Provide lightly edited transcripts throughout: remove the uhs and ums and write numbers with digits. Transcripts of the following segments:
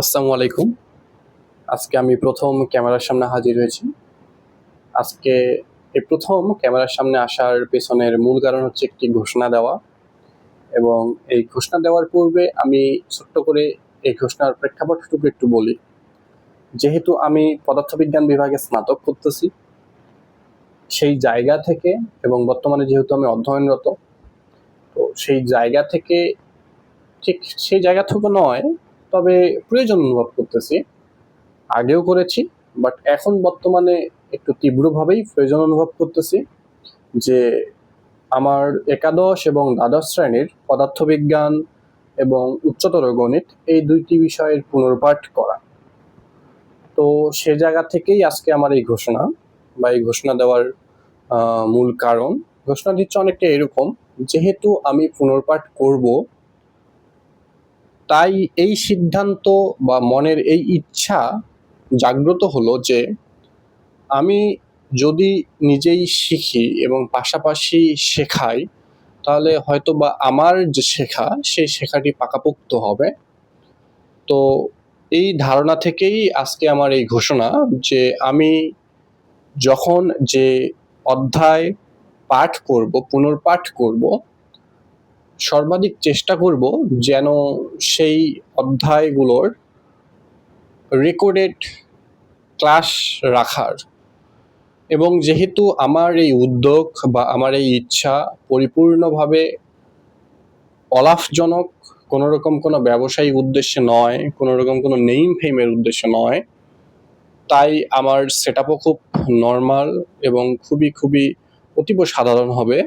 আসসালামু আলাইকুম। আজকে আমি প্রথম ক্যামেরার সামনে হাজির হয়েছি। আজকে এই প্রথম ক্যামেরার সামনে আসার পেছনের মূল কারণ হচ্ছে একটি ঘোষণা দেওয়া, এবং এই ঘোষণা দেওয়ার পূর্বে আমি ছোট্ট করে এই ঘোষণার প্রেক্ষাপটটুকু একটু বলি। যেহেতু আমি পদার্থবিজ্ঞান বিভাগে স্নাতক করতেছি, সেই জায়গা থেকে এবং বর্তমানে যেহেতু আমি অধ্যয়নরত, তো সেই জায়গা থেকে ঠিক সেই জায়গা থেকে নয়, তবে প্রয়োজন অনুভব করতেছি। আগেও করেছি, বাট এখন বর্তমানে একটু তীব্রভাবেই প্রয়োজন অনুভব করতেছি যে আমার একাদশ এবং দ্বাদশ শ্রেণীর পদার্থবিজ্ঞান এবং উচ্চতর গণিত এই দুইটি বিষয়ের পুনর্পাঠ করা। তো সে জায়গা থেকেই আজকে আমার এই ঘোষণা বা এই ঘোষণা দেওয়ার মূল কারণ। ঘোষণা দিচ্ছে অনেকটা এরকম: যেহেতু আমি পুনর্পাঠ করব, তাই এই সিদ্ধান্ত বা মনের এই ইচ্ছা জাগ্রত হলো যে আমি যদি নিজেই শিখি এবং পাশাপাশি শেখাই, তাহলে হয়তো বা আমার যে শেখা সেই শেখাটি পাকাপোক্ত হবে। তো এই ধারণা থেকেই আজকে আমার এই ঘোষণা যে আমি যখন যে অধ্যায় পাঠ করব, পুনর্পাঠ করব, সর্বাধিক চেষ্টা করব যেন সেই অধ্যায়গুলোর রেকর্ডেড ক্লাস রাখার। এবং যেহেতু আমার এই উদ্যোগ বা আমার এই ইচ্ছা পরিপূর্ণভাবে অলাভজনক, কোনো রকম কোনো ব্যবসায়িক উদ্দেশ্যে নয়, কোনো রকম কোনো নেইম ফেমের উদ্দেশ্যে নয়, তাই আমার সেট আপও খুব নর্মাল এবং খুবই খুবই অতীব সাধারণ হবে।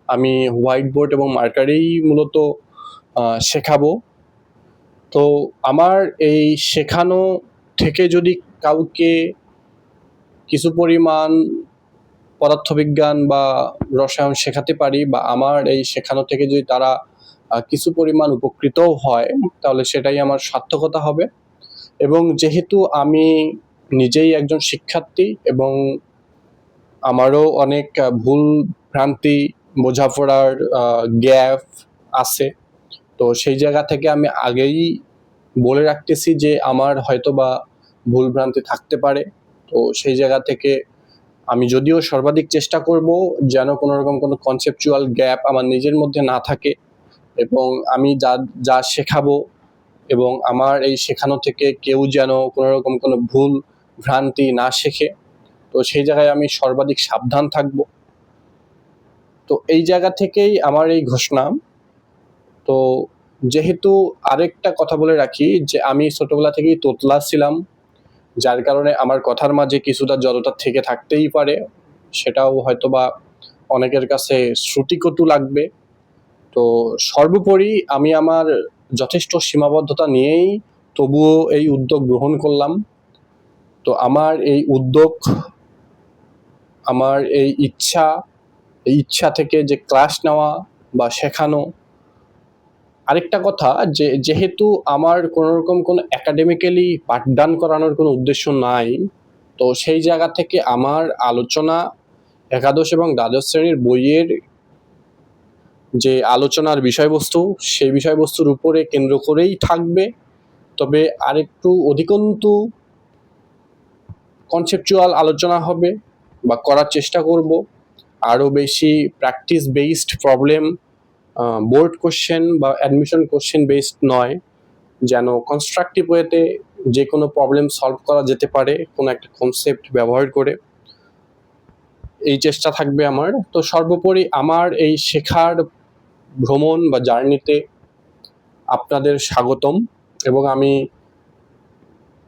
আমি হোয়াইট বোর্ড এবং মার্কারেই মূলত শেখাবো। তো আমার এই শেখানো থেকে যদি কাউকে কিছু পরিমাণ পদার্থবিজ্ঞান বা রসায়ন শেখাতে পারি, বা আমার এই শেখানো থেকে যদি তারা কিছু পরিমাণ উপকৃতও হয়, তাহলে সেটাই আমার সার্থকতা হবে। এবং যেহেতু আমি নিজেই একজন শিক্ষার্থী এবং আমারও অনেক ভুল ভ্রান্তি, বোঝাপড়ার গ্যাপ আছে, তো সেই জায়গা থেকে আমি আগেই বলে রাখতেছি যে আমার হয়তো বা ভুল ভ্রান্তি থাকতে পারে। তো সেই জায়গা থেকে আমি যদিও সর্বাধিক চেষ্টা করব যেন কোনো রকম কোনো কনসেপচুয়াল গ্যাপ আমার নিজের মধ্যে না থাকে, এবং আমি যা যা শেখাবো এবং আমার এই শেখানো থেকে কেউ যেন কোনো রকম কোনো ভুল ভ্রান্তি না শেখে, তো সেই জায়গায় আমি সর্বাধিক সাবধান থাকব। তো এই জায়গা থেকেই আমার এই ঘোষণা। তো যেহেতু আরেকটা কথা বলে রাখি যে আমি ছোটবেলা থেকেই তোতলা ছিলাম, যার কারণে আমার কথার মাঝে কিছুটা জড়তা থেকে থাকতেই পারে। সেটাও হয়তোবা অনেকের কাছে শ্রুতিকটু লাগবে। তো সর্বোপরি আমি আমার যথেষ্ট সীমাবদ্ধতা নিয়েই তবুও এই উদ্যোগ গ্রহণ করলাম। তো আমার এই উদ্যোগ, আমার এই ইচ্ছা থেকে যে ক্লাস নেওয়া বা শেখানো। আরেকটা কথা, যে যেহেতু আমার কোনো রকম কোনো একাডেমিক্যালি পাঠদান করানোর কোনো উদ্দেশ্য নাই, তো সেই জায়গা থেকে আমার আলোচনা একাদশ এবং দ্বাদশ শ্রেণীর বইয়ের যে আলোচনার বিষয়বস্তু, সেই বিষয়বস্তুর উপরে কেন্দ্র করেই থাকবে। তবে আরেকটু অধিকন্তু কনসেপচুয়াল আলোচনা হবে বা করার চেষ্টা করব। আরও বেশি practice based problem, board question বা অ্যাডমিশন কোশ্চেন বেসড নয়, যেন কনস্ট্রাকটিভ ওয়েতে যে কোনো প্রবলেম সলভ করা যেতে পারে কোনো একটা কনসেপ্ট ব্যবহার করে, এই চেষ্টা থাকবে আমার। তো সর্বোপরি আমার এই শেখার ভ্রমণ বা জার্নিতে আপনাদের স্বাগতম। এবং আমি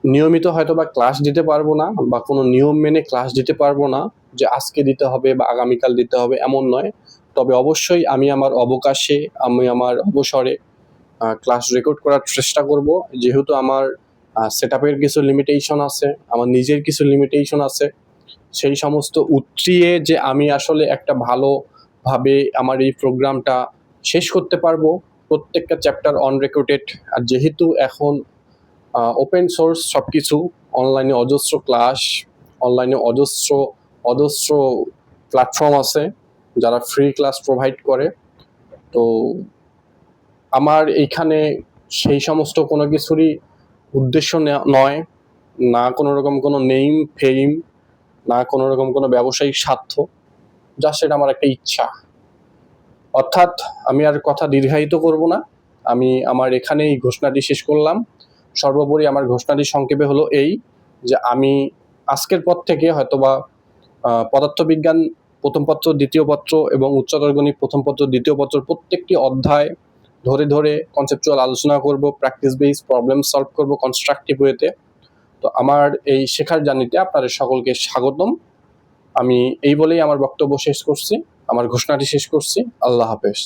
নিয়মিত হয়তো বা ক্লাস দিতে পারবো না বা কোনো নিয়ম মেনে ক্লাস দিতে পারবো না যে আজকে দিতে হবে বা আগামীকাল দিতে হবে, এমন নয়। তবে অবশ্যই আমি আমার অবকাশে, আমি আমার অবসরে ক্লাস রেকর্ড করার চেষ্টা করব। যেহেতু আমার সেট আপের কিছু লিমিটেশন আছে, আমার নিজের কিছু লিমিটেশন আছে, সেই সমস্ত উতরিয়ে যে আমি আসলে একটা ভালোভাবে আমার এই প্রোগ্রামটা শেষ করতে পারবো, প্রত্যেকটা চ্যাপ্টার অন রেকর্ডেড। আর যেহেতু এখন ওপেন সোর্স সব কিছু, অনলাইনে অজস্র ক্লাস, অনলাইনে অজস্র অজস্র প্ল্যাটফর্ম আছে যারা ফ্রি ক্লাস প্রোভাইড করে। তো আমার এইখানে সেই সমস্ত কোনো কিছুরই উদ্দেশ্য নয়, না কোনো রকম কোনো নেম ফেম, না কোনো রকম কোনো ব্যবসায়িক স্বার্থ, যা সেটা আমার একটা ইচ্ছা। অর্থাৎ আমি আর কথা দীর্ঘায়িত করব না, আমি আমার এখানেই ঘোষণাটি শেষ করলাম। সর্বোপরি আমার ঘোষণাটি সংক্ষেপে হলো এই, যে আমি আজকের পর থেকে হয়তোবা পদার্থবিজ্ঞান প্রথম পত্র, দ্বিতীয় পত্র এবং উচ্চতর গণিত প্রথম পত্র, দ্বিতীয় পত্র প্রত্যেকটি অধ্যায় ধরে ধরে কনসেপচুয়াল আলোচনা করব, প্র্যাকটিস বেস প্রবলেম সলভ করব কনস্ট্রাকটিভ ওয়েতে। তো আমার এই শেখার জার্নিতে আপনাদের সকলকে স্বাগতম। আমি এই বলেই আমার বক্তব্য শেষ করছি, আমার ঘোষণাটি শেষ করছি। আল্লাহ হাফেজ।